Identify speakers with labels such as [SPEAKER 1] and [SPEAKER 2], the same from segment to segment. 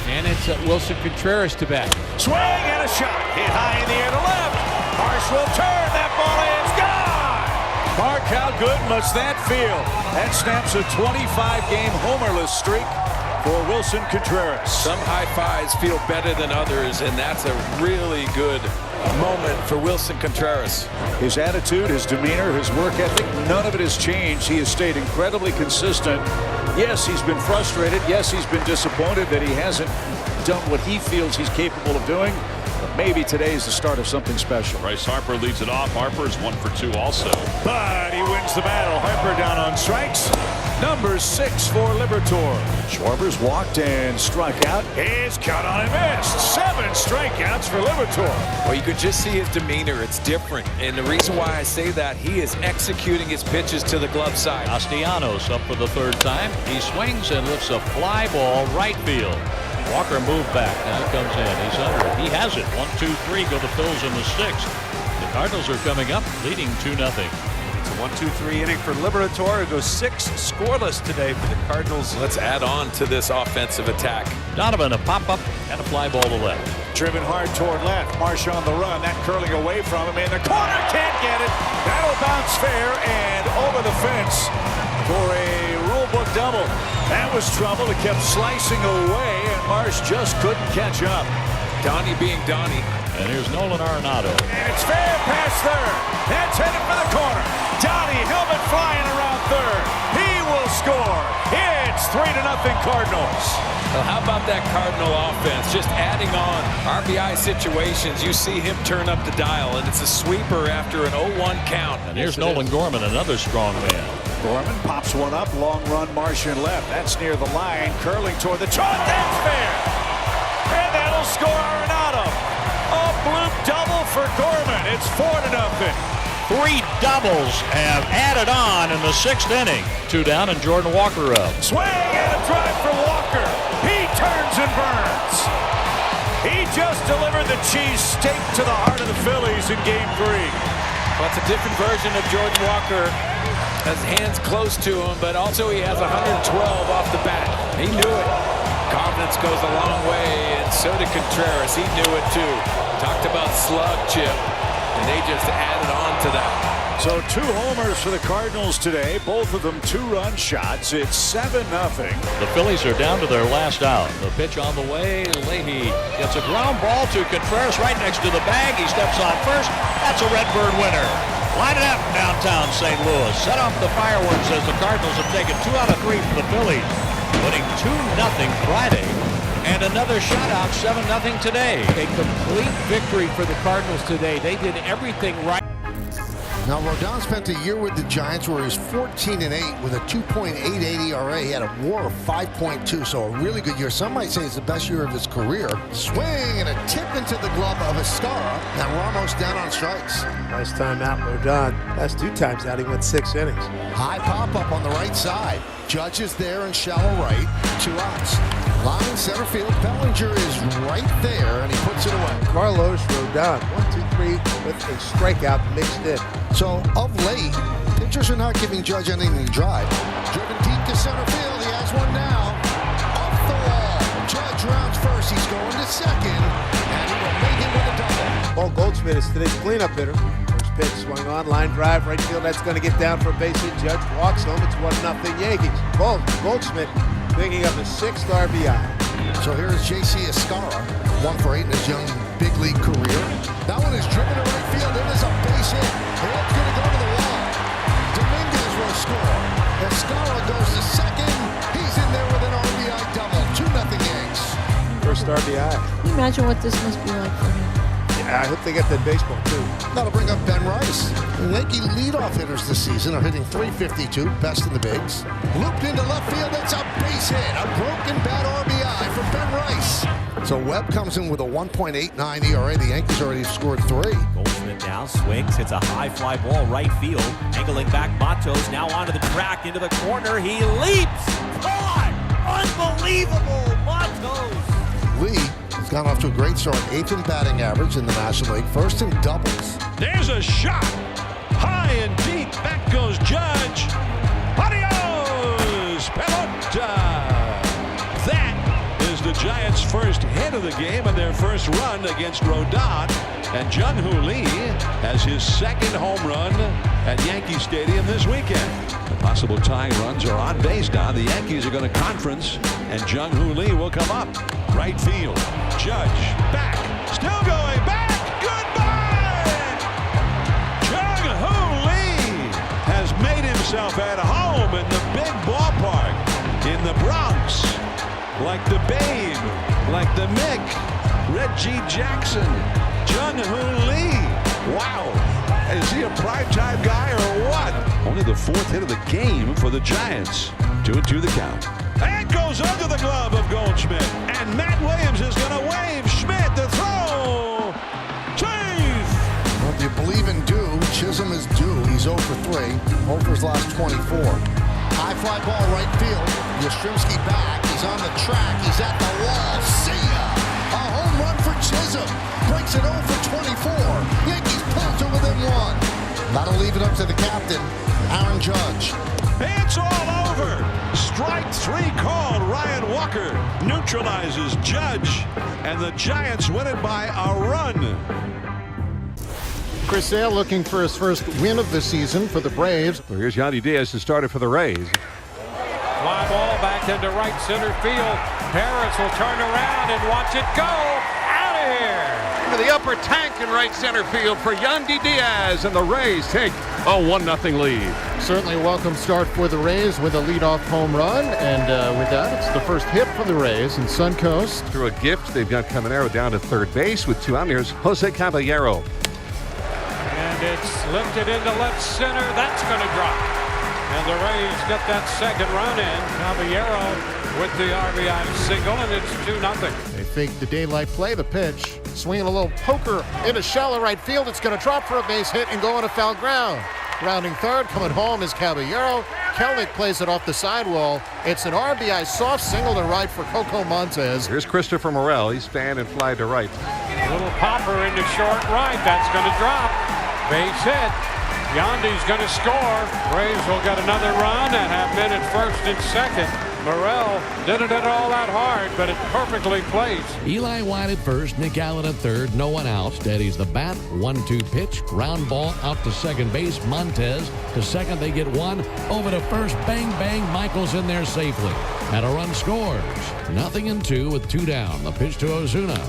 [SPEAKER 1] And it's Wilson Contreras to bat.
[SPEAKER 2] Swing and a shot. Hit high in the air to left. Marsh will turn. That ball is gone. Mark, how good must that feel? That snaps a 25-game homerless streak for Wilson Contreras.
[SPEAKER 3] Some high fives feel better than others, and that's a really good moment for Wilson Contreras.
[SPEAKER 2] His attitude, his demeanor, his work ethic, none of it has changed. He has stayed incredibly consistent. Yes, he's been frustrated. Yes, he's been disappointed that he hasn't done what he feels he's capable of doing. But maybe today is the start of something special.
[SPEAKER 4] Bryce Harper leads it off. Harper is 1 for 2 also.
[SPEAKER 2] But he wins the battle. Harper down on strikes. Number 6 for Liberatore. Schwarber's walked and struck out. His count on and missed. 7 strikeouts for Liberatore.
[SPEAKER 3] Well, you could just see his demeanor. It's different. And the reason why I say that, he is executing his pitches to the glove side.
[SPEAKER 5] Castellanos up for the 3rd time. He swings and lifts a fly ball right field. Walker moved back. Now he comes in. He's under it. He has it. 1, 2, 3. Go the Phils in the 6th. The Cardinals are coming up, leading 2-0.
[SPEAKER 6] It's a 1-2-3 inning for Liberatore. It goes 6 scoreless today for the Cardinals.
[SPEAKER 3] Let's add on to this offensive attack.
[SPEAKER 5] Donovan, a pop-up and a fly ball to left.
[SPEAKER 2] Driven hard toward left. Marsh on the run. That curling away from him in the corner. Can't get it. That'll bounce fair and over the fence for a rule book double. That was trouble. It kept slicing away, and Marsh just couldn't catch up.
[SPEAKER 3] Donnie being Donnie.
[SPEAKER 5] And here's Nolan Arenado.
[SPEAKER 2] And it's fair past third. That's headed for the corner. Donnie, helmet flying around third. He will score. It's 3-0 Cardinals.
[SPEAKER 3] Well, how about that Cardinal offense? Just adding on RBI situations. You see him turn up the dial, and it's a sweeper after an 0-1 count.
[SPEAKER 5] And here's Nolan Gorman, another strong man.
[SPEAKER 2] Gorman pops one up. Long run, Martian left. That's near the line. Curling toward the trot. That's fair. And that'll score Arenado. A bloop double for Gorman. It's 4-0.
[SPEAKER 5] 3 doubles have added on in the 6th inning. 2 down and Jordan Walker up.
[SPEAKER 2] Swing and a drive for Walker. He turns and burns. He just delivered the cheese steak to the heart of the Phillies in Game 3.
[SPEAKER 3] Well, it's a different version of Jordan Walker. Has hands close to him, but also he has 112 off the bat. He knew it. Confidence goes a long way, and so did Contreras. He knew it too. Talked about slug chip, and they just added on to that.
[SPEAKER 2] So 2 homers for the Cardinals today, both of them 2-run shots. It's 7-0.
[SPEAKER 5] The Phillies are down to their last out. The pitch on the way. Leahy gets a ground ball to Contreras right next to the bag. He steps on first. That's a Redbird winner. Line it up downtown St. Louis. Set off the fireworks as the Cardinals have taken 2 out of 3 from the Phillies, winning 2-0 Friday, and another shutout 7-0 today.
[SPEAKER 1] A complete victory for the Cardinals today. They did everything right.
[SPEAKER 7] Now, Rodon spent a year with the Giants where he was 14-8 with a 2.88 ERA. He had a WAR of 5.2, so a really good year. Some might say it's the best year of his career. Swing and a tip into the glove of Escara. Now Ramos down on strikes.
[SPEAKER 8] Nice time out, Rodon. Last 2 times out, he went 6 innings.
[SPEAKER 7] High pop-up on the right side. Judge is there in shallow right. 2 outs. Line center field. Bellinger is right there, and he puts it away.
[SPEAKER 8] Carlos Rodon, 1-2-3 with a strikeout mixed in.
[SPEAKER 7] So, of late, pitchers are not giving Judge anything to drive. Driven deep to center field. He has one now. Off the wall. Judge rounds first. He's going to second. And he will make it with a double.
[SPEAKER 8] Paul Goldschmidt is today's cleanup hitter. First pitch swung on, line drive, right field. That's going to get down for a base hit. Judge walks home. It's 1-0 Yankees. Paul Goldschmidt picking up his 6th RBI.
[SPEAKER 7] So here is J.C. Escara, 1 for 8 in his young big league career. That one is driven to right field. It is a base hit. The one's going to go to the wall. Dominguez will score. Escara goes to second. He's in there with an RBI double. 2-0 Yanks.
[SPEAKER 8] First RBI.
[SPEAKER 9] Can you imagine what this must be like for him?
[SPEAKER 8] Yeah, I hope they get that baseball too.
[SPEAKER 7] That'll bring up Ben Rice. The Yankee leadoff hitters this season are hitting .352, best in the bigs. Looped into left field. That's a base hit. A broken bat RBI for Ben Rice. So Webb comes in with a 1.89 ERA. The Yankees already scored 3.
[SPEAKER 10] Goldschmidt now swings, hits a high fly ball right field. Angling back Matos now onto the track, into the corner. He leaps. Caught! Unbelievable, Matos.
[SPEAKER 7] Lee has gone off to a great start. 8th in batting average in the National League. 1st in doubles.
[SPEAKER 2] There's a shot. High and deep. Back goes Judge. Adios, pelota. That is the
[SPEAKER 11] Giants' first hit of the game and their first run against Rodon. And Jung-Hoo Lee has his second home run at Yankee Stadium this weekend. The possible tying runs are on base now. The Yankees are going to conference, and Jung-Hoo Lee will come up. Right field. Judge back. Still going back. Goodbye! Jung-Hoo Lee has made himself at home in the big ballpark in the Bronx. Like the Babe, like the Mick, Reggie Jackson, Jung-Hoo Lee. Wow. Is he a primetime guy or what? Only the fourth hit of the game for the Giants. 2-2 the count. And goes under the glove of Goldschmidt. And Matt Williams is going to wave Schmidt the throw. Chase!
[SPEAKER 7] Well, if you believe in due, Chisholm is due. He's 0 for 3. 0 for his last 24. High fly ball right field. Yastrzemski back. He's on the track. He's at the wall. See ya! A home run for Chisholm. Breaks it 0 for 24. Yankees pull to within 1. That'll leave it up to the captain, Aaron Judge.
[SPEAKER 11] It's all over. Strike 3 called. Ryan Walker neutralizes Judge. And the Giants win it by a run.
[SPEAKER 12] Chris Sale looking for his first win of the season for the Braves.
[SPEAKER 13] Well, here's Yandy Diaz to start it for the Rays.
[SPEAKER 1] Fly ball back into right center field. Harris will turn around and watch it go. Out of here.
[SPEAKER 13] Into the upper tank in right center field for Yandy Diaz, and the Rays take a 1-0 lead.
[SPEAKER 12] Certainly a welcome start for the Rays with a leadoff home run, and with that, it's the first hit for the Rays in Suncoast.
[SPEAKER 13] Through a gift, they've got Caminero down to third base with 2 out. Here's Jose Caballero.
[SPEAKER 1] And it's lifted into left center. That's going to drop. And the Rays get that second run in. Caballero with the RBI single, and it's 2-0.
[SPEAKER 12] They fake the daylight play, the pitch. Swinging a little poker into shallow right field. It's going to drop for a base hit and go into foul ground. Rounding third, coming home is Caballero. Kelnick plays it off the sidewall. It's an RBI soft single to right for Coco Montes.
[SPEAKER 13] Here's Christopher Morel. He's fanned and fly to right.
[SPEAKER 1] A little popper into short right. That's going to drop. Base hit. Yandy's going to score. Braves will get another run and have men at first and second. Morel didn't hit it all that hard, but it perfectly placed.
[SPEAKER 14] Eli White at first, Nick Allen at third, no one out. Steadies the bat, 1-2 pitch, ground ball out to second base. Montez to second, they get one. Over to first, bang, bang, Michael's in there safely. And a run scores. 0-2 with 2 down. The pitch to Ozuna.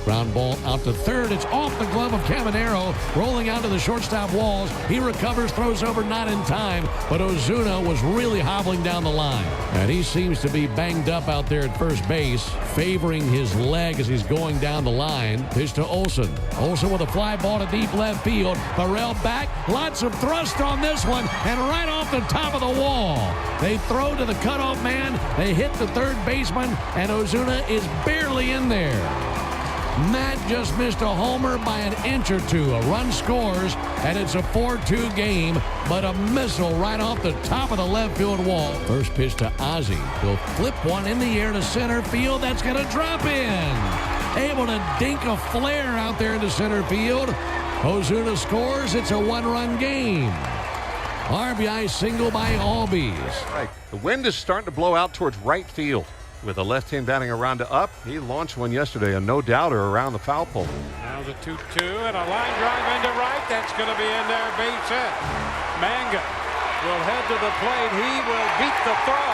[SPEAKER 14] Ground ball out to third. It's off the glove of Caminero, rolling out to the shortstop walls. He recovers, throws over, not in time, but Ozuna was really hobbling down the line. And he seems to be banged up out there at first base, favoring his leg as he's going down the line. Pitch to Olsen. Olsen with a fly ball to deep left field. Burrell back. Lots of thrust on this one, and right off the top of the wall. They throw to the cutoff man. They hit the third baseman, and Ozuna is barely in there. Matt just missed a homer by an inch or two. A run scores, and it's a 4-2 game, but a missile right off the top of the left field wall. First pitch to Ozzie. He'll flip one in the air to center field. That's going to drop in. Able to dink a flare out there into center field. Ozuna scores. It's a 1-run game. RBI single by Albies.
[SPEAKER 13] Right. The wind is starting to blow out towards right field. With a left hand batting around to up, he launched one yesterday, a no-doubter around the foul pole.
[SPEAKER 1] Now the 2-2 and a line drive into right. That's going to be in there, base hit. Manga will head to the plate. He will beat the throw,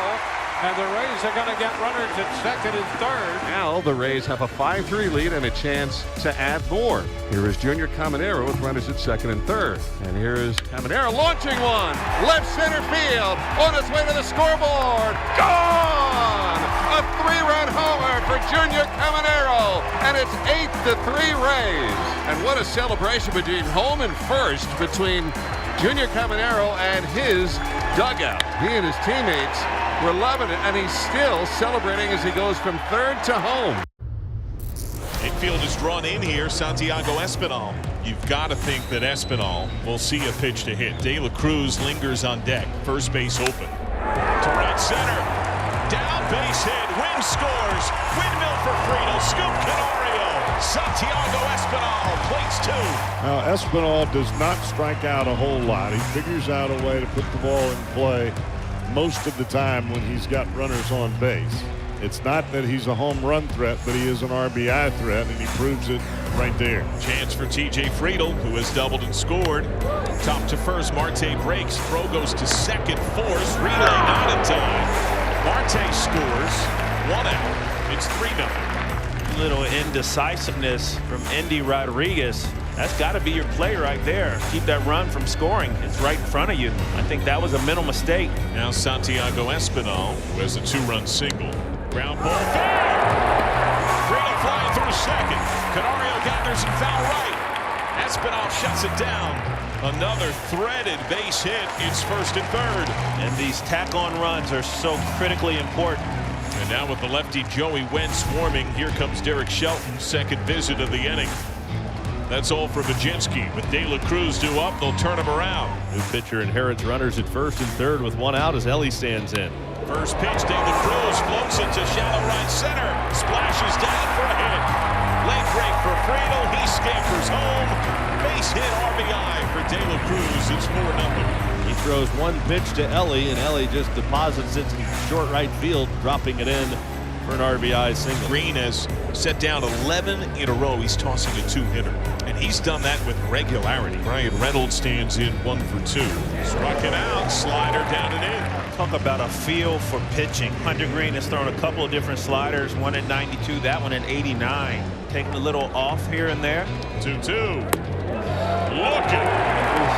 [SPEAKER 1] and the Rays are going to get runners at second and third.
[SPEAKER 13] Now the Rays have a 5-3 lead and a chance to add more. Here is Junior Caminero with runners at second and third. And here is Caminero launching one. Left center field, on its way to the scoreboard. Gone! A 3-run homer for Junior Caminero, and it's 8-3 Rays. And what a celebration between home and first between Junior Caminero and his dugout. He and his teammates were loving it, and he's still celebrating as he goes from third to home.
[SPEAKER 4] Infield is drawn in here, Santiago Espinal. You've got to think that Espinal will see a pitch to hit. De La Cruz lingers on deck. First base open. To right center. Down base hit. Wynn scores. Windmill for Friedel. Scoop Canario. Santiago Espinal plates 2.
[SPEAKER 2] Now, Espinal does not strike out a whole lot. He figures out a way to put the ball in play most of the time when he's got runners on base.
[SPEAKER 15] It's not that he's a home run threat, but he is an RBI threat, and he proves it right there.
[SPEAKER 4] Chance for TJ Friedl, who has doubled and scored. Top to first, Marte breaks. Throw goes to second, force. Relay not in time. Marte scores. 1 out. It's 3-0.
[SPEAKER 6] Little indecisiveness from Endy Rodriguez. That's got to be your play right there. Keep that run from scoring. It's right in front of you. I think that was a mental mistake.
[SPEAKER 4] Now Santiago Espinal, who has a 2-run single. Ground ball foul. Friedl flying through second. Canario gathers and foul right. Espinal shuts it down. Another threaded base hit. It's first and third.
[SPEAKER 6] And these tack-on runs are so critically important.
[SPEAKER 4] And now with the lefty Joey Wentz swarming, here comes Derek Shelton's second visit of the inning. That's all for Baginski. With De La Cruz due up, they'll turn him around.
[SPEAKER 5] New pitcher inherits runners at first and third with 1 out as Ellie stands in.
[SPEAKER 4] First pitch, De La Cruz floats into shallow right center. Splashes down for a hit. Late break for Friedl. He scampers home. Base hit RBI for De La Cruz. It's 4-0.
[SPEAKER 5] He throws one pitch to Ellie, and Ellie just deposits it in short right field, dropping it in for an RBI single.
[SPEAKER 4] Green has set down 11 in a row. He's tossing a 2-hitter, and he's done that with regularity. Brian Reynolds stands in 1 for 2. Struck it out, slider down and in.
[SPEAKER 6] Talk about a feel for pitching. Hunter Green has thrown a couple of different sliders, one at 92, that one at 89. Taking a little off here and there.
[SPEAKER 4] 2-2. Looking.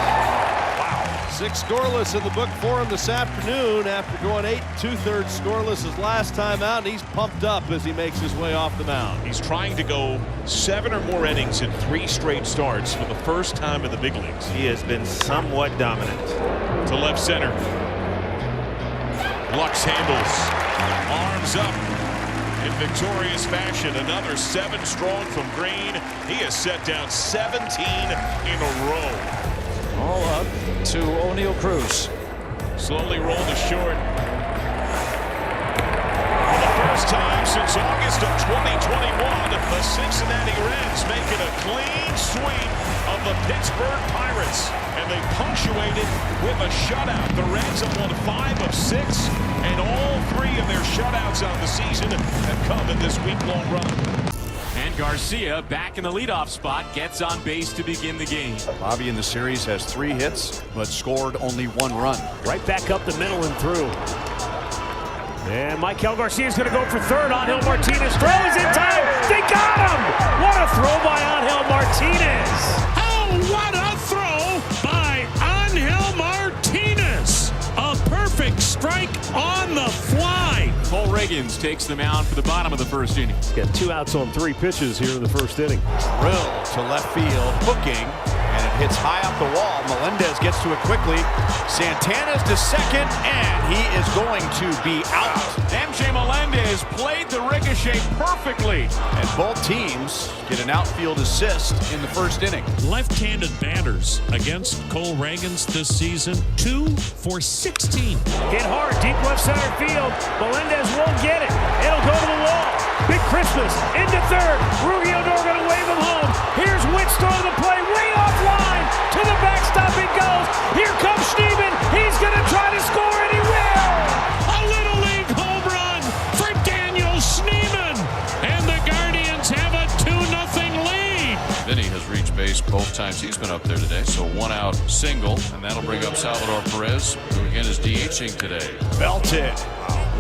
[SPEAKER 5] 6 scoreless in the book for him this afternoon after going 8 2/3 scoreless his last time out, and he's pumped up as he makes his way off the mound.
[SPEAKER 4] He's trying to go 7 or more innings in 3 straight starts for the first time in the big leagues.
[SPEAKER 6] He has been somewhat dominant.
[SPEAKER 4] To left center. Lux handles. Arms up in victorious fashion. Another 7 strong from Green. He has set down 17 in a row.
[SPEAKER 3] All up to O'Neal Cruz.
[SPEAKER 4] Slowly rolled to short. For the first time since August of 2021, the Cincinnati Reds making a clean sweep of the Pittsburgh Pirates. And they punctuated with a shutout. The Reds have won 5 of 6, and all 3 of their shutouts on the season have come in this week-long run.
[SPEAKER 16] And Garcia back in the leadoff spot, gets on base to begin the game.
[SPEAKER 17] Bobby in the series has 3 hits, but scored only 1 run.
[SPEAKER 18] Right back up the middle and through. And Michael Garcia is going to go for third. Angel Martinez throws in time. They got him! What a throw by Angel Martinez!
[SPEAKER 19] Oh, what a throw by Angel Martinez! A perfect strike on the fly.
[SPEAKER 16] Cole Reagans takes the mound for the bottom of the first inning.
[SPEAKER 18] He's got 2 outs on 3 pitches here in the first inning.
[SPEAKER 17] Drill to left field, hooking, and it hits high up the wall. Melendez gets to it quickly. Santana's to second, and he is going to be out.
[SPEAKER 16] MJ Melendez played the ricochet perfectly.
[SPEAKER 17] And both teams get an outfield assist in the first inning.
[SPEAKER 19] Left-handed batters against Cole Reagans this season, 2 for 16.
[SPEAKER 18] Hit hard, deep left center field. Melendez won't get it. It'll go to the wall. Big Christmas into third. Ruggiero going to wave him home. Here's Wicks throwing the play way offline. To the backstop it goes. Here comes Schneeman. He's going to try to score, and he will.
[SPEAKER 19] A Little League home run for Daniel Schneeman. And the Guardians have a 2-0 lead.
[SPEAKER 5] Vinny has reached base both times he's been up there today, so 1 out single, and that'll bring up Salvador Perez, who again is DHing today.
[SPEAKER 17] Belted.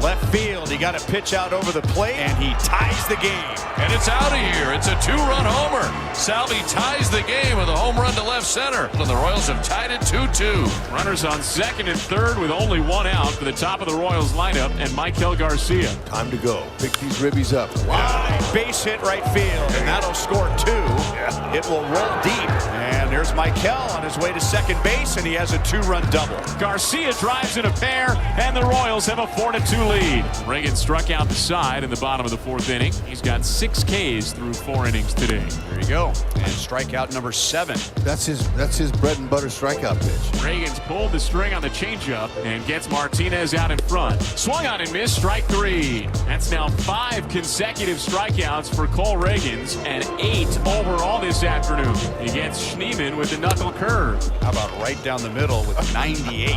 [SPEAKER 17] Left field, he got a pitch out over the plate, and he ties the game.
[SPEAKER 5] And it's out of here. It's a 2-run homer. Salvi ties the game with a home run to left center. And the Royals have tied it 2-2.
[SPEAKER 16] Runners on second and third with only 1 out for the top of the Royals lineup and Michael Garcia.
[SPEAKER 8] Time to go. Pick these ribbies up.
[SPEAKER 17] Line base hit right field, and that'll score 2. Yeah. It will roll deep. And there's Michael on his way to second base, and he has a 2-run double.
[SPEAKER 16] Garcia drives in a pair, and the Royals have a 4-2 lead. Reagan struck out the side in the bottom of the 4th inning. He's got 6 Ks through 4 innings today.
[SPEAKER 17] There you go. And strikeout number 7.
[SPEAKER 8] That's his bread and butter strikeout pitch.
[SPEAKER 16] Reagan's pulled the string on the changeup and gets Martinez out in front. Swung on and missed, strike 3. That's now 5 consecutive strikeouts for Cole Reagans and 8 overall this afternoon. He gets Schneeman with the knuckle curve.
[SPEAKER 17] How about right down the middle with 98?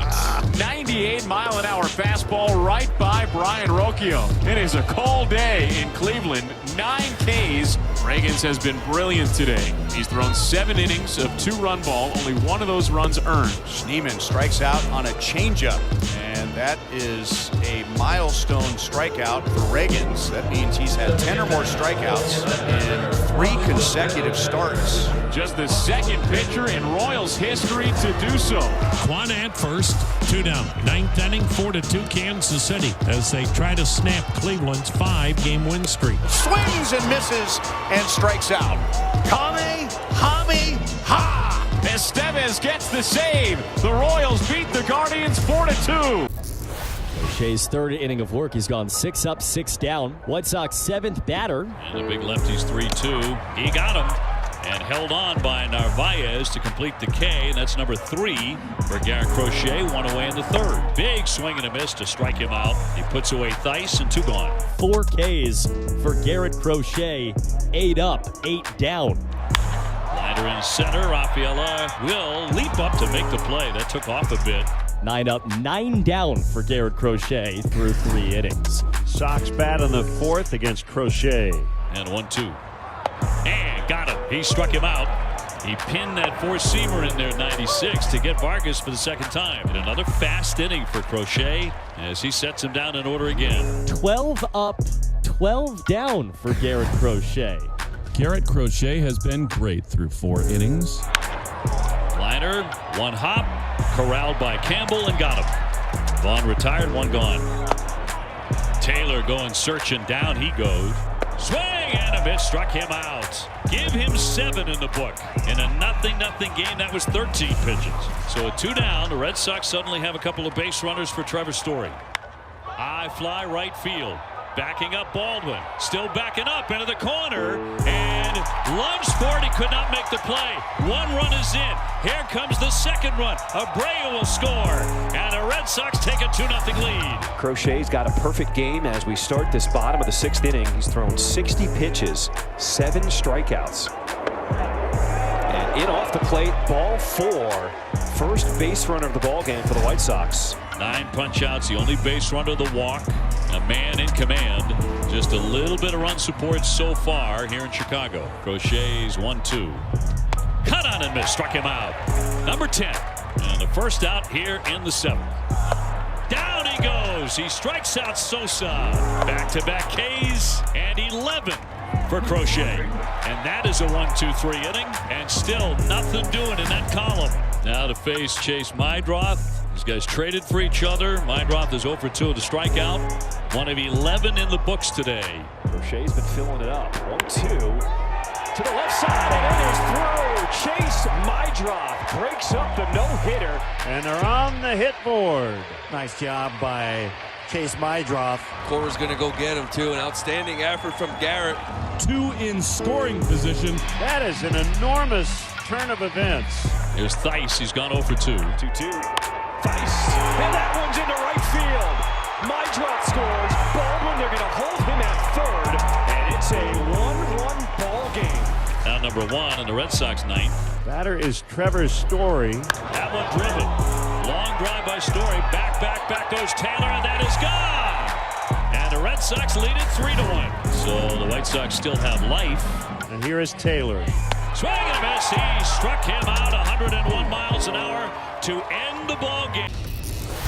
[SPEAKER 16] 98 mile-an-hour fastball right by by Brian Rocchio. It is a cold day in Cleveland. 9 Ks. Reagans has been brilliant today. He's thrown 7 innings of 2-run ball. Only one of those runs earned.
[SPEAKER 17] Schneemann strikes out on a changeup, and that is a milestone strikeout for Reagans. That means he's had 10 or more strikeouts in 3 consecutive starts.
[SPEAKER 16] Just the second pitcher in Royals history to do so.
[SPEAKER 19] Quan at first, 2 down. 9th inning, 4-2 Kansas City as they try to snap Cleveland's 5-game win streak.
[SPEAKER 17] Swings and misses and strikes out. Ha!
[SPEAKER 16] Estevez gets the save. The Royals beat the Guardians 4-2.
[SPEAKER 10] Crochet's 3rd inning of work. He's gone 6 up, 6 down. White Sox 7th batter.
[SPEAKER 5] And the big lefty's 3-2. He got him and held on by Narvaez to complete the K. And that's number 3 for Garrett Crochet. 1 away in the 3rd. Big swing and a miss to strike him out. He puts away Theis and 2 gone.
[SPEAKER 10] 4 Ks for Garrett Crochet. 8 up, 8 down.
[SPEAKER 5] Liner in center. Rafaela will leap up to make the play. That took off a bit.
[SPEAKER 10] 9 up, 9 down for Garrett Crochet through 3 innings.
[SPEAKER 18] Sox bat in the 4th against Crochet.
[SPEAKER 5] And 1-2. And got him. He struck him out. He pinned that 4-seamer in there 96 to get Vargas for the 2nd time. And another fast inning for Crochet as he sets him down in order again.
[SPEAKER 10] 12 up, 12 down for Garrett Crochet.
[SPEAKER 20] Garrett Crochet has been great through 4 innings.
[SPEAKER 5] Liner, 1 hop, corralled by Campbell and got him. Vaughn retired, 1 gone. Taylor going searching, down he goes. Swing and a miss, struck him out. Give him 7 in the book. In a 0-0 game, that was 13 pitches. So a 2 down, the Red Sox suddenly have a couple of base runners for Trevor Story. High fly right field. Backing up Baldwin. Still backing up into the corner. And lunged for it. He could not make the play. 1 run is in. Here comes the 2nd run. Abreu will score. And the Red Sox take a 2-0 lead.
[SPEAKER 21] Crochet's got a perfect game as we start this bottom of the 6th inning. He's thrown 60 pitches, 7 strikeouts. And in off the plate, ball 4. First base runner of the ball game for the White Sox.
[SPEAKER 5] 9 punch outs, the only base runner, the walk. A man in command. Just a little bit of run support so far here in Chicago. Crochet's 1-2. Cut on and miss, struck him out. Number 10. And the first out here in the 7th. Down he goes. He strikes out Sosa. Back-to-back Ks and 11 for Crochet. And that is a 1-2-3 inning. And still nothing doing in that column. Now to face Chase Meidroth. These guys traded for each other. Meidroth is 0 for 2 to strike out. 1 of 11 in the books today.
[SPEAKER 21] Crochet's been filling it up. 1-2 to the left side, and it is through. Chase Meidroth breaks up the no-hitter.
[SPEAKER 18] And they're on the hit board. Nice job by Chase Meidroth.
[SPEAKER 22] Cora's going to go get him, too. An outstanding effort from Garrett.
[SPEAKER 20] 2 in scoring position.
[SPEAKER 18] That is an enormous turn of events.
[SPEAKER 5] Here's Theis. He's gone 0 for 2.
[SPEAKER 21] 2-2. Theis, and that one's into right field. Meidroth scores. Baldwin, they're going to hold him at 3rd, and it's a 1-1 ball game.
[SPEAKER 5] Now number 1 in the Red Sox 9th.
[SPEAKER 18] Batter is Trevor Story.
[SPEAKER 5] That one driven. Long drive by Story. Back goes Taylor, and that is gone. And the Red Sox lead it 3-1. So the White Sox still have life.
[SPEAKER 18] And here is Taylor.
[SPEAKER 5] Swing and a miss. He struck him out 101 miles an hour to end the ball game.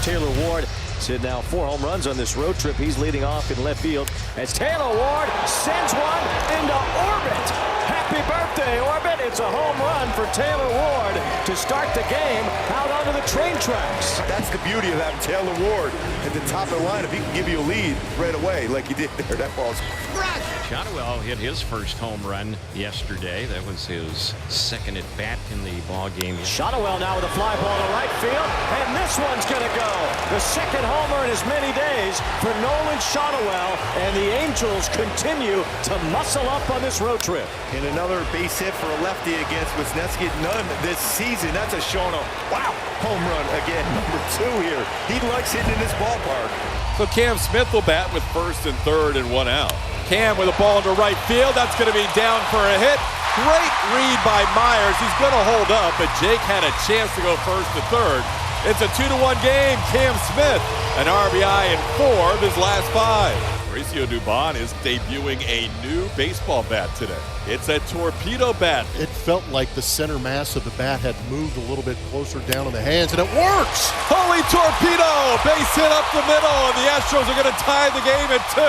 [SPEAKER 21] Taylor Ward said now 4 home runs on this road trip. He's leading off in left field as Taylor Ward sends one into orbit. Happy birthday, Orbit. It's a home run for Taylor Ward to start the game out onto the train tracks.
[SPEAKER 23] That's the beauty of having Taylor Ward at the top of the line. If he can give you a lead right away like he did there, that ball's fresh.
[SPEAKER 24] Shotwell hit his first home run yesterday. That was his 2nd at bat in the ball game.
[SPEAKER 21] Shotwell now with a fly ball to right field, and this one's going to go. The 2nd homer in as many days for Nolan Shotwell, and the Angels continue to muscle up on this road trip.
[SPEAKER 23] And another base hit for a lefty against Wisniewski. None this season. That's a Shawano. Wow, home run again, number 2 here. He likes hitting in this ballpark.
[SPEAKER 25] So Cam Smith will bat with 1st and 3rd and 1 out. Cam with a ball into right field. That's going to be down for a hit. Great read by Myers. He's going to hold up, but Jake had a chance to go 1st to 3rd. It's a 2-1 game. Cam Smith, an RBI in 4 of his last 5. Mauricio Dubon is debuting a new baseball bat today. It's a torpedo bat.
[SPEAKER 7] It felt like the center mass of the bat had moved a little bit closer down in the hands, and it works!
[SPEAKER 25] Holy torpedo! Base hit up the middle, and the Astros are going to tie the game at 2.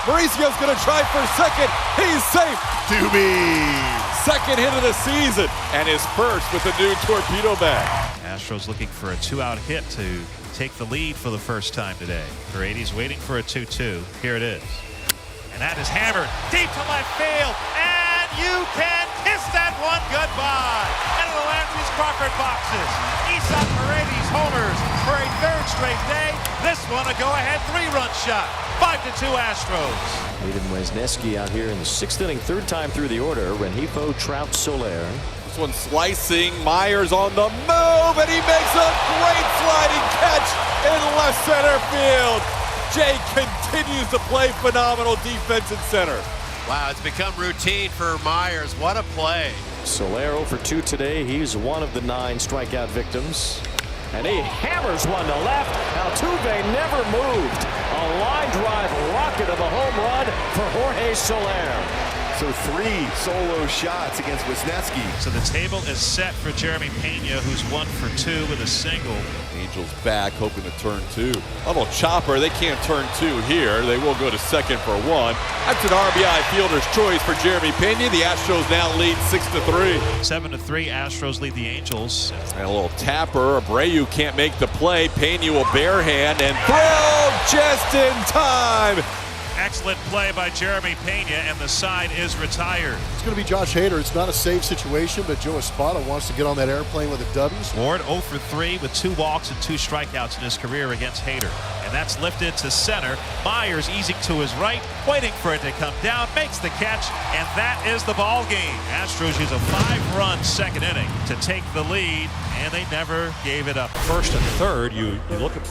[SPEAKER 25] Mauricio's going to try for second. He's safe.
[SPEAKER 7] Doobie!
[SPEAKER 25] Second hit of the season, and his first with the new torpedo bat.
[SPEAKER 9] Astros looking for a 2-out hit to take the lead for the first time today. Paredes waiting for a 2-2. Here it is. And that is hammered deep to left field. And you can kiss that one goodbye. Into the Landry's Crawford boxes. Isaac Paredes homers for a 3rd straight day. This one a go-ahead 3-run shot. 5-2 Astros.
[SPEAKER 21] Hayden Wesneski out here in the 6th inning, 3rd time through the order. Rengifo, Trout, Soler.
[SPEAKER 25] This one slicing, Myers on the move, and he makes a great sliding catch in left center field. Jay continues to play phenomenal defense in center.
[SPEAKER 11] Wow, it's become routine for Myers. What a play.
[SPEAKER 21] Soler 0 for 2 today. He's one of the 9 strikeout victims. And he hammers one to left. Altuve never moved. A line drive rocket of a home run for Jorge Soler.
[SPEAKER 23] So 3 solo shots against Wisniewski.
[SPEAKER 9] So the table is set for Jeremy Pena, who's 1 for 2 with a single.
[SPEAKER 25] Angels back, hoping to turn 2. Little chopper, they can't turn 2 here. They will go to second for 1. That's an RBI fielder's choice for Jeremy Pena. The Astros now lead 6-3.
[SPEAKER 9] 7-3, Astros lead the Angels.
[SPEAKER 25] And a little tapper. Abreu can't make the play. Pena will barehand and throw just in time.
[SPEAKER 9] Excellent play by Jeremy Pena, and the side is retired.
[SPEAKER 7] It's going to be Josh Hader. It's not a save situation, but Joe Espada wants to get on that airplane with a W.
[SPEAKER 9] Ward 0 for 3 with 2 walks and 2 strikeouts in his career against Hader. And that's lifted to center. Myers easing to his right, waiting for it to come down, makes the catch, and that is the ball game. Astros use a 5-run 2nd inning to take the lead, and they never gave it up.
[SPEAKER 12] 1st and 3rd, you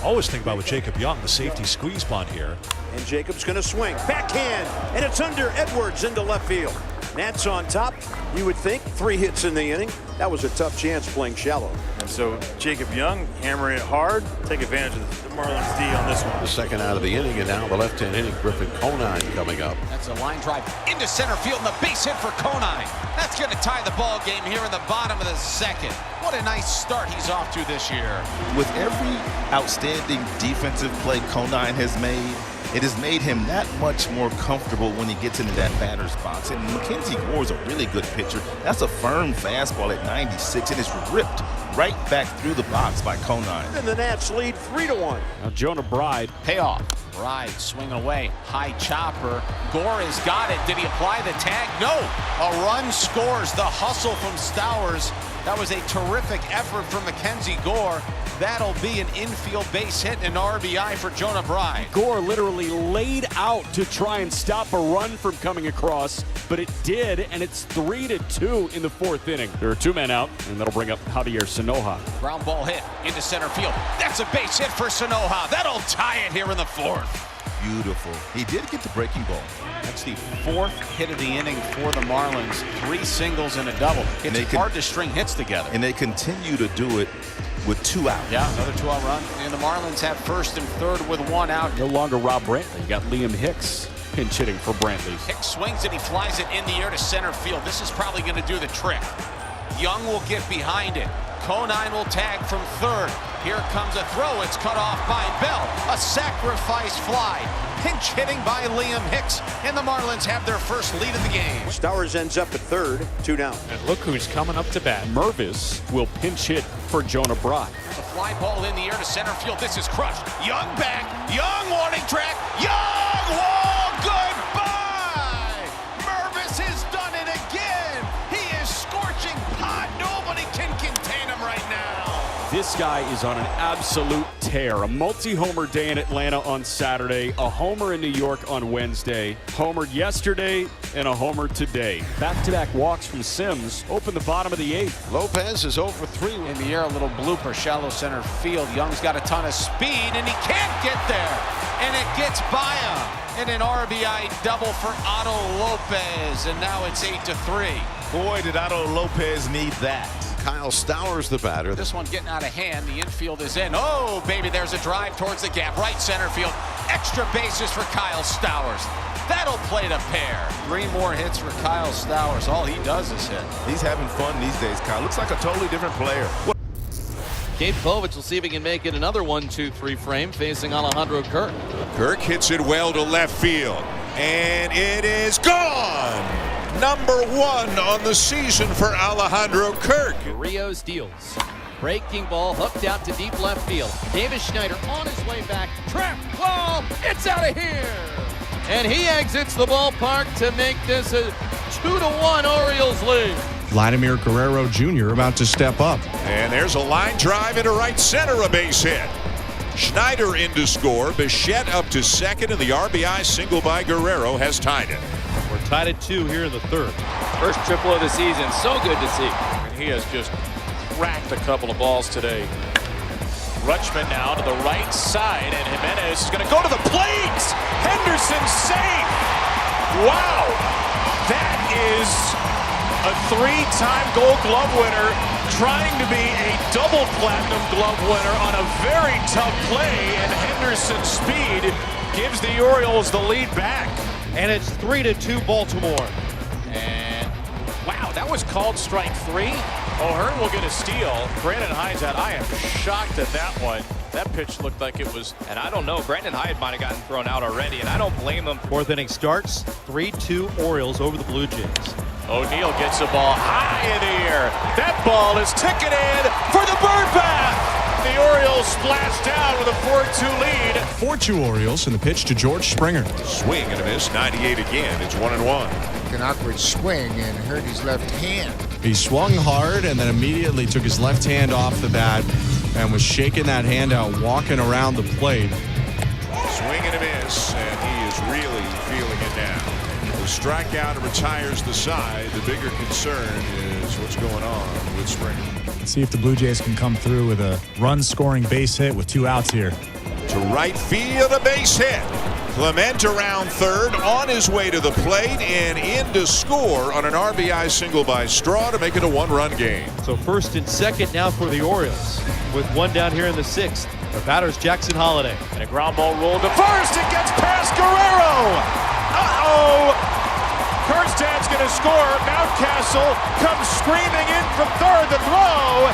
[SPEAKER 12] always think about with Jacob Young, the safety squeeze bunt here.
[SPEAKER 18] And Jacob's going to swing. Backhand. And it's under Edwards into left field. Nats on top. You would think 3 hits in the inning. That was a tough chance playing shallow.
[SPEAKER 14] And so Jacob Young hammering it hard. Take advantage of the Marlins D on this one.
[SPEAKER 26] The 2nd out of the inning, and now the left-hand inning, Griffin Conine coming up.
[SPEAKER 27] That's a line drive into center field and the base hit for Conine. That's going to tie the ball game here in the bottom of the 2nd. What a nice start he's off to this year.
[SPEAKER 28] With every outstanding defensive play Conine has made, it has made him that much more comfortable when he gets into that batter's box. And Mackenzie Gore is a really good pitcher. That's a firm fastball at 96, and it's ripped right back through the box by Conine.
[SPEAKER 18] And the Nats lead 3-1.
[SPEAKER 12] Now Jonah Bride.
[SPEAKER 27] Payoff. Bride swinging away. High chopper. Gore has got it. Did he apply the tag? No. A run scores. The hustle from Stowers. That was a terrific effort from Mackenzie Gore. That'll be an infield base hit and an RBI for Jonah Bride.
[SPEAKER 29] Gore literally laid out to try and stop a run from coming across, but it did, and it's 3-2 in the 4th inning. There are 2 men out, and that'll bring up Javier Sanoja.
[SPEAKER 27] Ground ball hit into center field. That's a base hit for Sanoja. That'll tie it here in the 4th.
[SPEAKER 28] Beautiful. He did get the breaking ball.
[SPEAKER 27] That's the 4th hit of the inning for the Marlins. 3 singles and a double. It's hard to string hits together.
[SPEAKER 28] And they continue to do it with 2 out.
[SPEAKER 27] Yeah, another 2-out run. And the Marlins have 1st and 3rd with 1 out.
[SPEAKER 29] No longer Rob Brantley. You got Liam Hicks pinch hitting for Brantley.
[SPEAKER 27] Hicks swings it. He flies it in the air to center field. This is probably going to do the trick. Young will get behind it. Conine will tag from 3rd. Here comes a throw. It's cut off by Bell. A sacrifice fly. Pinch hitting by Liam Hicks. And the Marlins have their first lead of the game.
[SPEAKER 18] Stowers ends up at 3rd. 2 down.
[SPEAKER 12] And look who's coming up to bat. Mervis will pinch hit for Jonah Bride.
[SPEAKER 27] A fly ball in the air to center field. This is crushed. Young back. Young wanting track. Young wall. Goodbye. Mervis has done it again. He is scorching hot. Nobody can contain him right now.
[SPEAKER 29] This guy is on an absolute tear. A multi-homer day in Atlanta on Saturday, a homer in New York on Wednesday, homered yesterday, and a homer today. Back-to-back walks from Sims open the bottom of the 8th.
[SPEAKER 26] Lopez is 0 for 3.
[SPEAKER 27] In the air, a little blooper, shallow center field. Young's got a ton of speed, and he can't get there. And it gets by him. And an RBI double for Otto Lopez, and now it's 8-3.
[SPEAKER 23] Boy, did Otto Lopez need that.
[SPEAKER 26] Kyle Stowers, the batter.
[SPEAKER 27] This one getting out of hand. The infield is in. Oh, baby, there's a drive towards the gap. Right center field. Extra bases for Kyle Stowers. That'll play to pair.
[SPEAKER 28] 3 more hits for Kyle Stowers. All he does is hit. He's having fun these days, Kyle. Looks like a totally different player.
[SPEAKER 1] Gabe Povich will see if he can make it another 1-2-3 frame facing Alejandro Kirk.
[SPEAKER 2] Kirk hits it well to left field, and it is gone. Number 1 on the season for Alejandro Kirk.
[SPEAKER 1] Rios deals. Breaking ball hooked out to deep left field. Davis Schneider on his way back. Trapped ball. It's out of here. And he exits the ballpark to make this a 2-1 Orioles lead.
[SPEAKER 3] Vladimir Guerrero Jr. about to step up.
[SPEAKER 2] And there's a line drive into right center, a base hit. Schneider in to score. Bichette up to second, and the RBI single by Guerrero has tied it.
[SPEAKER 4] We're tied at 2 here in the third.
[SPEAKER 6] First triple of the season. So good to see.
[SPEAKER 16] And he has just racked a couple of balls today. Rutschman now to the right side, and Jimenez is going to go to the plate. Henderson safe. Wow. That is a 3-time Gold Glove winner trying to be a double Platinum Glove winner on a very tough play, and Henderson's speed gives the Orioles the lead back.
[SPEAKER 4] And it's 3-2 Baltimore.
[SPEAKER 16] And wow, that was called strike 3. O'Hearn will get a steal. Brandon Hyde's out. I am shocked at that one. That pitch looked like it was.
[SPEAKER 6] And I don't know, Brandon Hyde might have gotten thrown out already, and I don't blame him.
[SPEAKER 4] 4th inning starts, 3-2 Orioles over the Blue Jays.
[SPEAKER 16] O'Neal gets the ball high in the air. That ball is ticketed for the bird bath. The Orioles splash down with a 4-2 lead.
[SPEAKER 3] 4-2 Orioles, and the pitch to George Springer.
[SPEAKER 2] Swing and a miss, 98 again. It's 1-1.
[SPEAKER 8] An awkward swing and hurt his left hand.
[SPEAKER 3] He swung hard and then immediately took his left hand off the bat and was shaking that hand out, walking around the plate.
[SPEAKER 2] Swing and a miss, and he is really feeling it now. The strikeout retires the side. The bigger concern is what's going on with Springer.
[SPEAKER 13] See if the Blue Jays can come through with a run-scoring base hit with 2 outs here.
[SPEAKER 2] To right field, a base hit. Clement around third, on his way to the plate, and in to score on an RBI single by Straw to make it a 1-run game.
[SPEAKER 4] So first and second now for the Orioles, with 1 down here in the 6th. The batter's Jackson Holliday.
[SPEAKER 16] And a ground ball rolled to first. It gets past Guerrero. Uh-oh. Kernstad's going to score. Mountcastle comes screaming in from third. The throw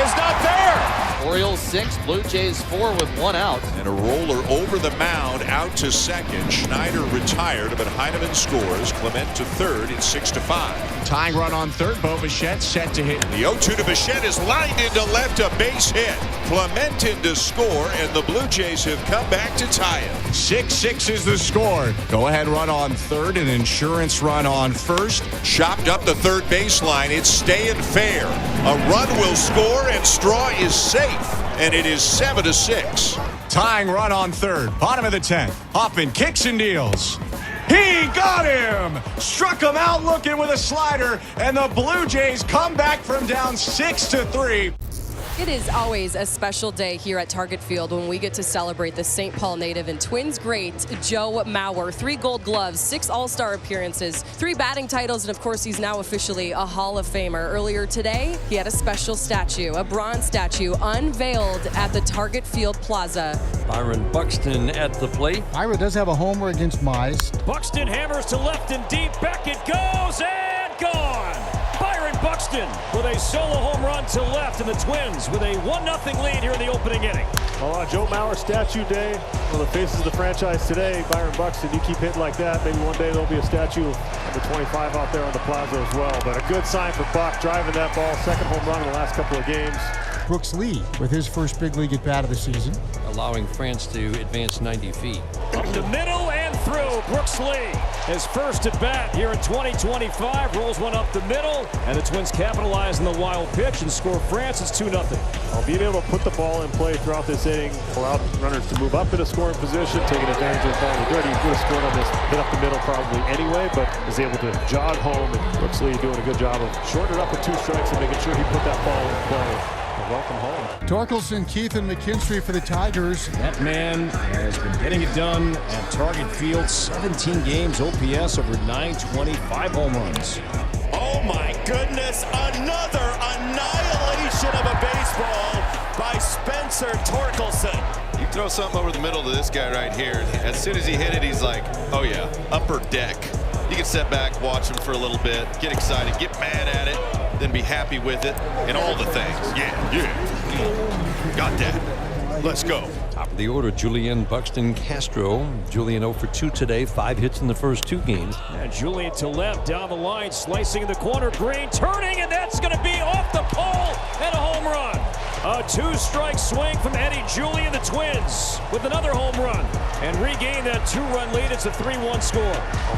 [SPEAKER 16] is not there.
[SPEAKER 1] Orioles 6, Blue Jays 4 with 1 out.
[SPEAKER 2] And a roller over the mound out to second. Schneider retired, but Heineman scores. Clement to third. It's 6-5.
[SPEAKER 3] Tying run on third. Bo Bichette set to hit.
[SPEAKER 2] The 0-2 to Bichette is lined into left, a base hit. Clement in to score, and the Blue Jays have come back to tie it.
[SPEAKER 3] 6-6 is the score. Go ahead run on third, an insurance run on first.
[SPEAKER 2] Chopped up the third baseline. It's staying fair. A run will score, and Straw is safe. And it is 7-6.
[SPEAKER 3] Tying run on third. Bottom of the 10th. Hoffman kicks and deals. He got him! Struck him out looking with a slider, and the Blue Jays come back from down 6-3.
[SPEAKER 15] It is always a special day here at Target Field when we get to celebrate the St. Paul native and Twins great Joe Mauer. 3 Gold Gloves, 6 All-Star appearances, 3 batting titles, and of course he's now officially a Hall of Famer. Earlier today, he had a special statue, a bronze statue, unveiled at the Target Field Plaza.
[SPEAKER 19] Byron Buxton at the plate.
[SPEAKER 8] Ira does have a homer against Mize.
[SPEAKER 18] Buxton hammers to left and deep. Back it goes and gone. Byron Buxton with a solo home run to left, and the Twins with a 1-0 lead here in the opening inning.
[SPEAKER 30] Well, Joe Mauer statue day, one of the faces of the franchise today. Byron Buxton, you keep hitting like that, maybe one day there'll be a statue of the 25 out there on the plaza as well. But a good sign for Buck, driving that ball, 2nd home run in the last couple of games.
[SPEAKER 8] Brooks Lee with his first big league at bat of the season.
[SPEAKER 19] Allowing France to advance 90 feet.
[SPEAKER 18] Up the middle and through. Brooks Lee, his first at bat here in 2025, rolls one up the middle, and the Twins capitalize on the wild pitch and score France. It's 2-0.
[SPEAKER 30] Well, being able to put the ball in play throughout this inning, allow runners to move up in a scoring position, taking advantage of the ball. He would have scored on this hit up the middle probably anyway, but is able to jog home, and Brooks Lee doing a good job of shortening it up with 2 strikes and making sure he put that ball in play. Welcome home.
[SPEAKER 8] Torkelson, Keith, and McKinstry for the Tigers.
[SPEAKER 29] That man has been getting it done at Target Field. 17 games, OPS over 925 home runs.
[SPEAKER 23] Oh my goodness, another annihilation of a baseball by Spencer Torkelson.
[SPEAKER 28] You throw something over the middle to this guy right here, and as soon as he hit it, he's like, oh yeah, upper deck. You can sit back, watch him for a little bit, get excited, get mad at it, then be happy with it, and all the things. Yeah. Got that. Let's go.
[SPEAKER 19] Top of the order, Julian Buxton Castro. Julian 0 for 2 today, 5 hits in the first 2 games.
[SPEAKER 18] And Julian to left, down the line, slicing in the corner, Green turning, and that's going to be off the pole and a home run. A 2-strike swing from Eddie Julian, the Twins, with another home run. And regain that 2-run lead. It's a 3-1 score.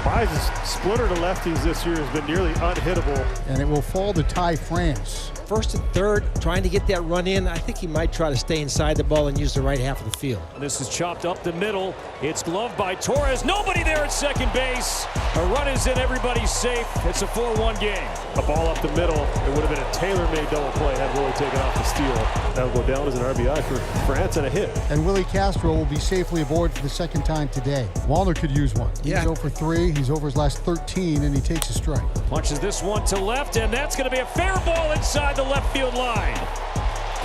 [SPEAKER 30] Bias' splitter to lefties this year has been nearly unhittable.
[SPEAKER 8] And it will fall to Ty France.
[SPEAKER 5] First and third, trying to get that run in. I think he might try to stay inside the ball and use the right half of the field.
[SPEAKER 18] And this is chopped up the middle. It's gloved by Torres. Nobody there at second base. A run is in. Everybody's safe. It's a 4-1 game.
[SPEAKER 30] A ball up the middle. It would have been a tailor-made double play had Willie taken off the steal. That'll go down as an RBI for France and a hit.
[SPEAKER 8] And Willie Castro will be safely aboard for the second time today. Wallner could use one.
[SPEAKER 5] Yeah.
[SPEAKER 8] He's 0 for 3. He's over his last 13, and he takes a strike.
[SPEAKER 18] Punches this one to left, and that's going to be a fair ball inside the left field line.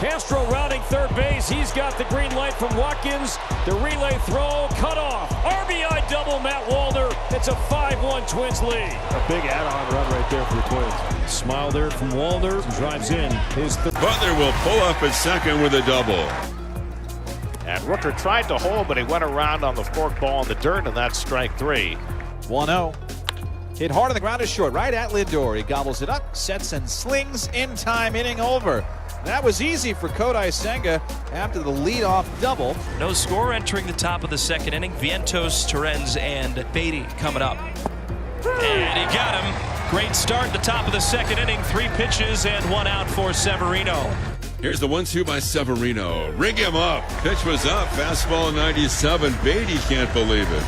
[SPEAKER 18] Castro rounding third base. He's got the green light from Watkins. The relay throw cut off. RBI double, Matt Wallner. It's a 5-1 Twins lead.
[SPEAKER 30] A big add-on run right there for the Twins.
[SPEAKER 18] Smile there from Wallner. Drives in his third.
[SPEAKER 7] Butler will pull up at second with a double.
[SPEAKER 6] And Rooker tried to hold, but he went around on the fork ball in the dirt, and that's strike 3.
[SPEAKER 10] 1-0. Hit hard on the ground is short, right at Lindor. He gobbles it up, sets and slings, in time, inning over. That was easy for Kodai Senga after the leadoff double.
[SPEAKER 11] No score entering the top of the second inning. Vientos, Torrens, and Beatty coming up. And he got him. Great start at the top of the second inning. 3 pitches and 1 out for Severino.
[SPEAKER 7] Here's the 1-2 by Severino. Ring him up. Pitch was up. Fastball 97. Beatty can't believe it.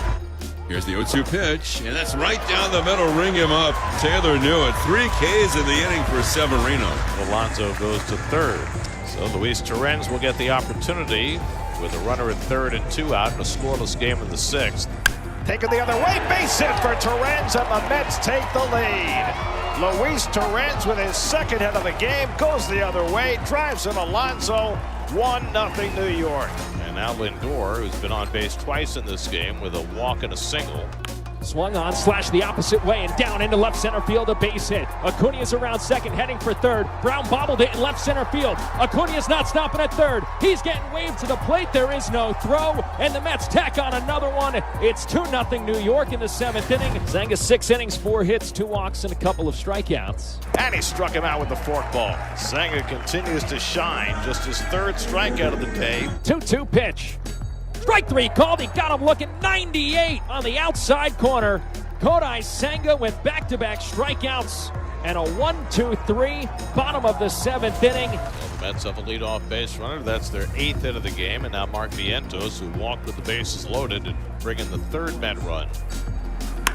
[SPEAKER 7] Here's the 0-2 pitch, and that's right down the middle. Ring him up. Taylor knew it. 3 Ks in the inning for Severino.
[SPEAKER 6] Alonso goes to third. So Luis Torrens will get the opportunity with a runner at third and 2 out in a scoreless game in the 6th.
[SPEAKER 18] Taken the other way, base hit for Torrens, and the Mets take the lead. Luis Torrens with his second hit of the game goes the other way, drives in Alonso. 1-0 New York.
[SPEAKER 6] And now Lindor, who's been on base twice in this game with a walk and a single.
[SPEAKER 18] Swung on, slashed the opposite way, and down into left center field, a base hit. Acuña's around second, heading for third. Brown bobbled it in left center field. Acuña's not stopping at third. He's getting waved to the plate. There is no throw, and the Mets tack on another one. It's 2-0 New York in the 7th inning. Senga 6 innings, 4 hits, 2 walks, and a couple of strikeouts. And he struck him out with the forkball. Senga continues to shine, just his 3rd strikeout of the day. 2-2 pitch. Strike 3 called. He got him looking. 98 on the outside corner. Kodai Senga with back-to-back strikeouts and a 1-2-3 bottom of the 7th inning.
[SPEAKER 6] The Mets have a leadoff base runner. That's their 8th hit of the game. And now Mark Vientos, who walked with the bases loaded, and bring in the 3rd Met run.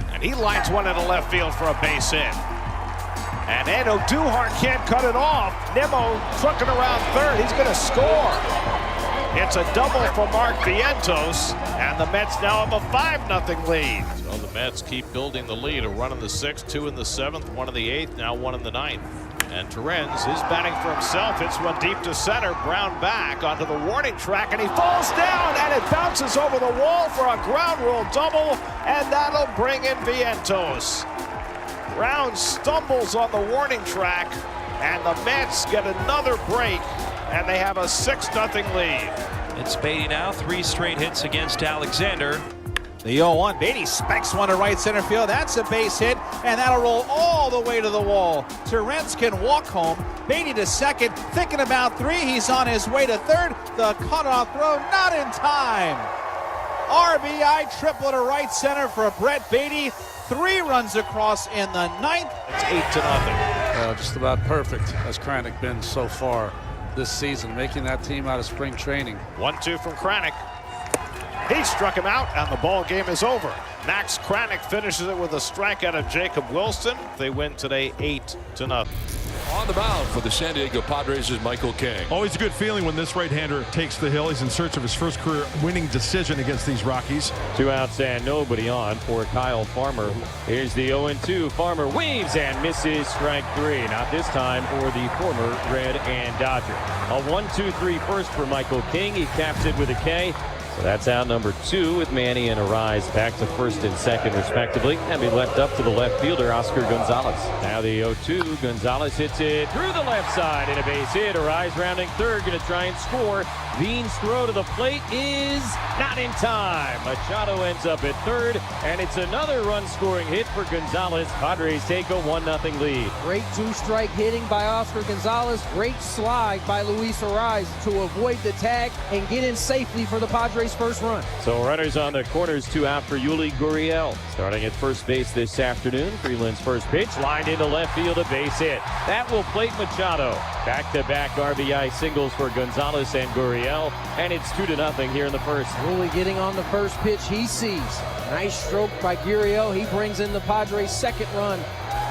[SPEAKER 6] And he lines one into left field for a base hit. And Ando Duhart can't cut it off. Nimmo trucking around third. He's going to score. It's a double for Mark Vientos, and the Mets now have a 5-0 lead. So the Mets keep building the lead. A run in the 6th, 2 in the 7th, 1 in the 8th, now 1 in the 9th. And Torrens is batting for himself. Hits one deep to center. Brown back onto the warning track, and he falls down, and it bounces over the wall for a ground rule double, and that'll bring in Vientos. Brown stumbles on the warning track, and the Mets get another break, and they have a 6-0 lead.
[SPEAKER 11] It's Beatty now, 3 straight hits against Alexander.
[SPEAKER 10] The 0-1, Beatty spikes one to right center field. That's a base hit, and that'll roll all the way to the wall. Torrens can walk home. Beatty to second, thinking about 3. He's on his way to third. The cutoff throw, not in time. RBI triple to right center for Brett Beatty. 3 runs across in the 9th.
[SPEAKER 6] It's 8-0.
[SPEAKER 17] Just about perfect has Kranick been so far this season, making that team out of spring training.
[SPEAKER 6] 1-2 from Kranick. He struck him out, and the ball game is over. Max Kranick finishes it with a strikeout of Jacob Wilson. They win today 8-0.
[SPEAKER 7] On the mound for the San Diego Padres is Michael King.
[SPEAKER 3] Always a good feeling when this right-hander takes the hill. He's in search of his first career winning decision against these Rockies.
[SPEAKER 9] 2 outs and nobody on for Kyle Farmer. Here's the 0-2. Farmer weaves and misses, strike 3. Not this time for the former Red and Dodger. A 1-2-3 first for Michael King. He caps it with a K. So that's out number 2 with Manny and Arise back to first and second respectively. And be left up to the left fielder, Oscar Gonzalez. Now the 0-2. Gonzalez hits it through the left side and a base hit. Arise rounding third, going to try and score. Veen's throw to the plate is not in time. Machado ends up at third, and it's another run-scoring hit for Gonzalez. Padres take a 1-0 lead.
[SPEAKER 12] Great 2-strike hitting by Oscar Gonzalez. Great slide by Luis Arise to avoid the tag and get in safely for the Padres' first run.
[SPEAKER 9] So runners on the corners, 2 out for Yuli Gurriel. Starting at first base this afternoon, Freeland's first pitch, lined into left field, a base hit. That will plate Machado. Back-to-back RBI singles for Gonzalez and Gurriel. And it's 2-0 here in the first.
[SPEAKER 12] Yuli getting on the first pitch he sees. Nice stroke by Gurriel. He brings in the Padres' second run.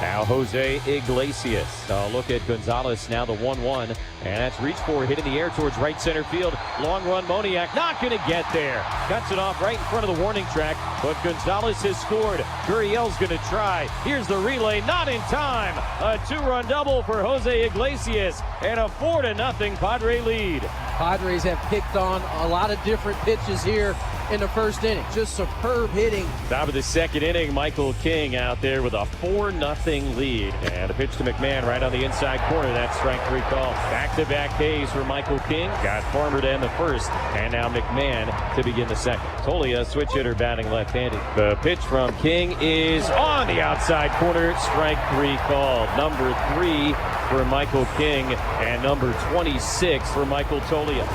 [SPEAKER 9] Now Jose Iglesias. Look at Gonzalez, now the 1-1. And that's reached for, hit in the air towards right center field. Long run, Moniak not going to get there. Cuts it off right in front of the warning track. But Gonzalez has scored. Gurriel's going to try. Here's the relay, not in time. A 2-run double for Jose Iglesias. And a 4-0 Padre lead.
[SPEAKER 12] Padres have picked on a lot of different pitches here in the first inning. Just superb hitting.
[SPEAKER 9] Top of the second inning, Michael King out there with a 4-0 lead. And a pitch to McMahon right on the inside corner. That's strike 3 call. Back-to-back Ks for Michael King. Got Farmer to end the first. And now McMahon to begin the second. Tolia, switch hitter, batting left-handed. The pitch from King is on the outside corner. Strike 3 called. Number 3 for Michael King and number 26 for Michael Tolia.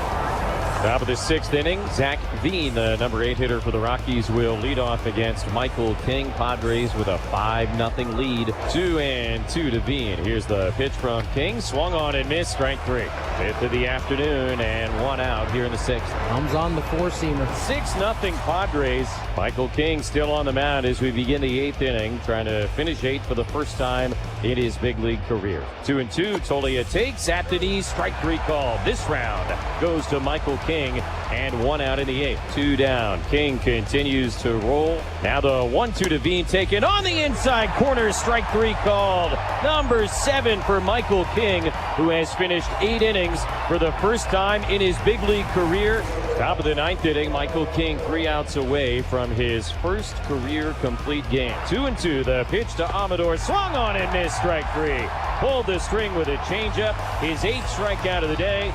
[SPEAKER 9] Top of the 6th inning, Zach Veen, the number 8 hitter for the Rockies, will lead off against Michael King. Padres with a 5-0 lead. 2-2 to Veen. Here's the pitch from King. Swung on and missed. Strike 3. 5th of the afternoon and 1 out here in the 6th.
[SPEAKER 12] Comes on the 4-seamer.
[SPEAKER 9] 6-0 Padres. Michael King still on the mound as we begin the 8th inning, trying to finish 8th for the first time in his big league career. 2-2. Tolia takes at the knees. Strike 3 call. This round goes to Michael King. And 1 out in the 8th. 2 down. King continues to roll. Now the 1-2 to Veen taken on the inside corner. Strike 3 called. Number 7 for Michael King, who has finished 8 innings for the first time in his big league career. Top of the 9th inning, Michael King 3 outs away from his first career complete game. 2-2. The pitch to Amador. Swung on and missed. Strike 3. Pulled the string with a changeup. His 8th strikeout of the day.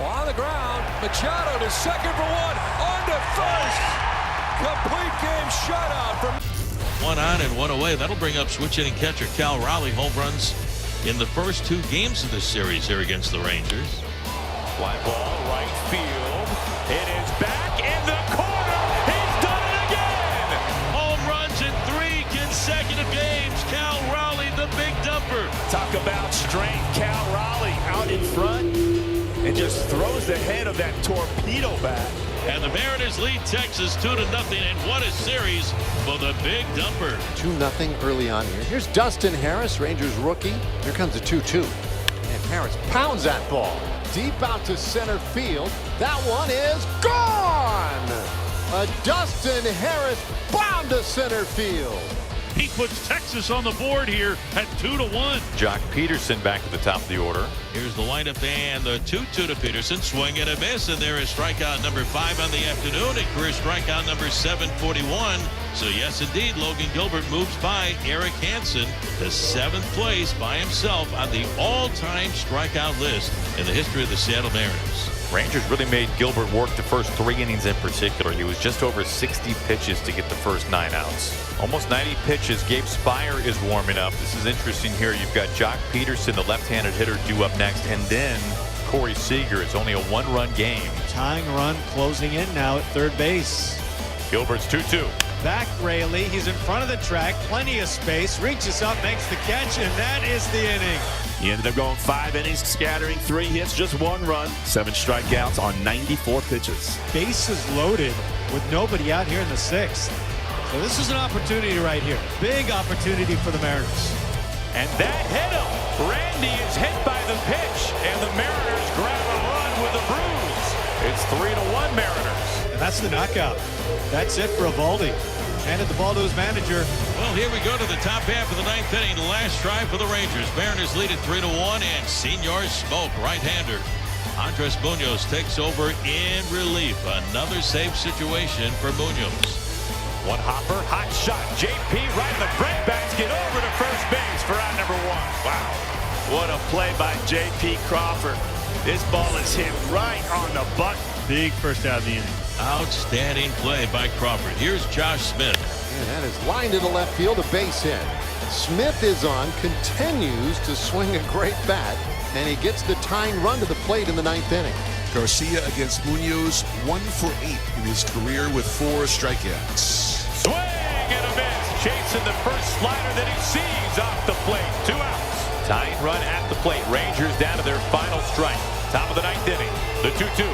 [SPEAKER 7] On the ground, Machado to second for 1, on to first. Complete game shutout from
[SPEAKER 14] 1 on and 1 away. That'll bring up switch hitting catcher Cal Raleigh. Home runs in the first 2 games of this series here against the Rangers.
[SPEAKER 16] Fly ball, right field. It is back in the corner. He's done it again.
[SPEAKER 14] Home runs in 3 consecutive games. Cal Raleigh, the big dumper.
[SPEAKER 16] Talk about strength. Cal Raleigh out in front. And just throws the head of that torpedo bat.
[SPEAKER 14] And the Mariners lead Texas 2-0, and what a series for the big dumper.
[SPEAKER 20] 2-0 early on here. Here's Dustin Harris, Rangers rookie. Here comes the 2-2. And Harris pounds that ball deep out to center field. That one is gone! A Dustin Harris bomb to center field.
[SPEAKER 14] He puts Texas on the board here at 2-1.
[SPEAKER 21] Jock Peterson back at the top of the order.
[SPEAKER 14] Here's the windup and the 2-2 to Peterson. Swing and a miss, and there is strikeout number 5 on the afternoon and career strikeout number 741. So yes, indeed, Logan Gilbert moves by Eric Hansen to 7th place by himself on the all-time strikeout list in the history of the Seattle Mariners.
[SPEAKER 21] Rangers really made Gilbert work the first 3 innings in particular. He was just over 60 pitches to get the first 9 outs. Almost 90 pitches. Gabe Spire is warming up. This is interesting here. You've got Jock Peterson, the left-handed hitter, due up next, and then Corey Seager. It's only a 1-run game.
[SPEAKER 22] Tying run closing in now at third base.
[SPEAKER 21] Gilbert's 2-2.
[SPEAKER 22] Back Raley. He's in front of the track. Plenty of space. Reaches up, makes the catch, and that is the inning.
[SPEAKER 16] He ended up going 5 innings, scattering 3 hits, just 1 run, 7 strikeouts on 94 pitches.
[SPEAKER 22] Bases loaded with nobody out here in the 6th. So this is an opportunity right here. Big opportunity for the Mariners.
[SPEAKER 11] And that hit him. Randy is hit by the pitch, and the Mariners grab a run with a bruise. It's 3-1 Mariners.
[SPEAKER 22] And that's the knockout. That's it for Eovaldi. Handed the ball to his manager.
[SPEAKER 14] Well, here we go to the top half of the ninth inning. The last try for the Rangers. Mariners lead at 3-1, and Senor Smoke, right-hander. Andres Munoz takes over in relief. Another safe situation for Munoz.
[SPEAKER 11] One hopper, hot shot. JP right in the bread basket over to first base for out number 1. Wow.
[SPEAKER 22] What a play by J.P. Crawford. This ball is hit right on the button. Big first out of the inning.
[SPEAKER 14] Outstanding play by Crawford. Here's Josh Smith.
[SPEAKER 20] And that is lined to the left field, a base hit. Smith is on, continues to swing a great bat, and he gets the tying run to the plate in the ninth inning.
[SPEAKER 1] Garcia against Munoz, 1 for 8 in his career with 4 strikeouts.
[SPEAKER 11] Swing and a miss. Chasing the first slider that he sees off the plate. 2 outs. Tying run at the plate. Rangers down to their final strike. Top of the ninth inning. The 2-2.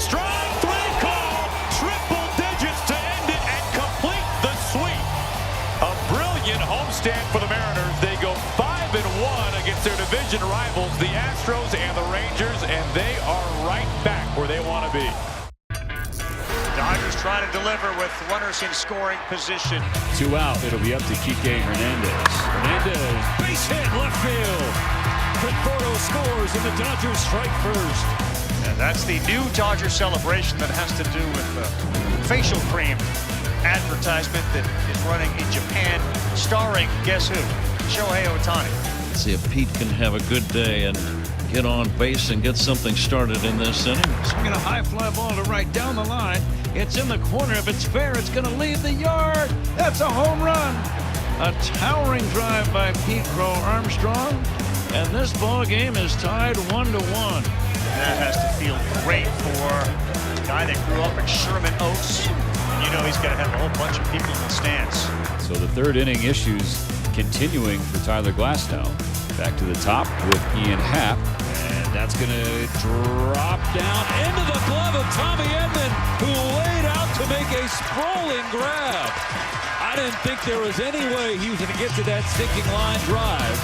[SPEAKER 11] Strike 3 call. Triple digits to end it and complete the sweep. A brilliant homestand for the Mariners. They go 5-1 against their division rivals, the Astros and the Rangers, and they are right back where they want to be.
[SPEAKER 18] Dodgers trying to deliver with runners in scoring position.
[SPEAKER 16] 2 out. It'll be up to Kike Hernandez. Hernandez, base hit, left field. Conforto scores, and the Dodgers strike first.
[SPEAKER 18] And that's the new Dodger celebration that has to do with the facial cream advertisement that is running in Japan, starring, guess who? Shohei Ohtani.
[SPEAKER 2] See if Pete can have a good day and get on base and get something started in this inning. Swinging a high fly ball to right down the line. It's in the corner. If it's fair, it's going to leave the yard. That's a home run. A towering drive by Pete Crow Armstrong. And this ball game is tied 1-1.
[SPEAKER 18] That has to feel great for a guy that grew up in Sherman Oaks. And you know he's got to have a whole bunch of people in the stands.
[SPEAKER 16] So the third inning issues continuing for Tyler Glasnow. Back to the top with Ian Happ. And that's going to drop down into the glove of Tommy Edman, who laid out to make a sprawling grab. I didn't think there was any way he was going to get to that sinking line drive.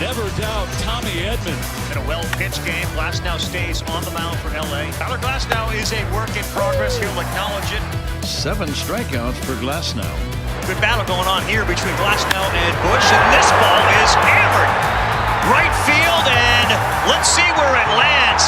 [SPEAKER 16] Never doubt Tommy Edman.
[SPEAKER 18] In a well-pitched game, Glasnow stays on the mound for L.A. Tyler Glasnow is a work in progress. He'll acknowledge it.
[SPEAKER 2] 7 strikeouts for Glasnow.
[SPEAKER 18] Good battle going on here between Glasnow and Bush, and this ball is hammered. Right field, and let's see where it lands.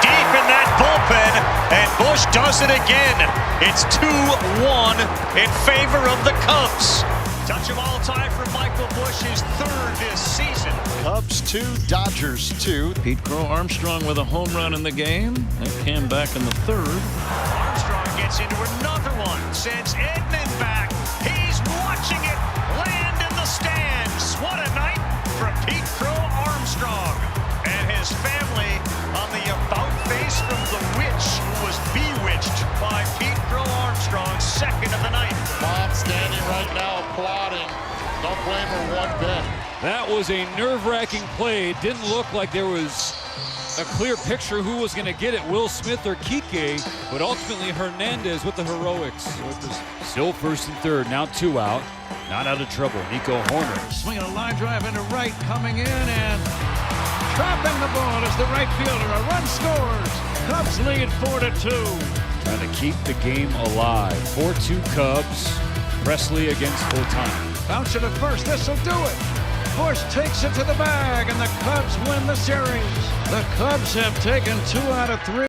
[SPEAKER 18] Deep in that bullpen, and Bush does it again. It's 2-1 in favor of the Cubs. Touch of all time for Michael Bush, his 3rd this season.
[SPEAKER 2] Cubs 2, Dodgers 2. Pete Crow Armstrong with a home run in the game. That came back in the 3rd.
[SPEAKER 18] Armstrong gets into another one, sends Edman back. He's watching it land in the stands. What a night for Pete Crow Armstrong and his family on the about face from the witch who was bewitched by Pete Crow Armstrong, 2nd of the night.
[SPEAKER 4] Mom standing right now applauding. Don't blame her one bit.
[SPEAKER 16] That was a nerve-wracking play. It didn't look like there was a clear picture who was going to get it, Will Smith or Kike, but ultimately Hernandez with the heroics. So it was still 1st and 3rd, now 2 out. Not out of trouble. Nico Horner
[SPEAKER 2] Swinging a line drive into right, coming in and trapping the ball as the right fielder. A run scores. Cubs lead 4-2.
[SPEAKER 16] trying to keep the game alive. 4-2 Cubs. Presley against Ohtani.
[SPEAKER 2] Bounce it at first. This will do it. Bush takes it to the bag, and the Cubs win the series. The Cubs have taken 2 out of 3.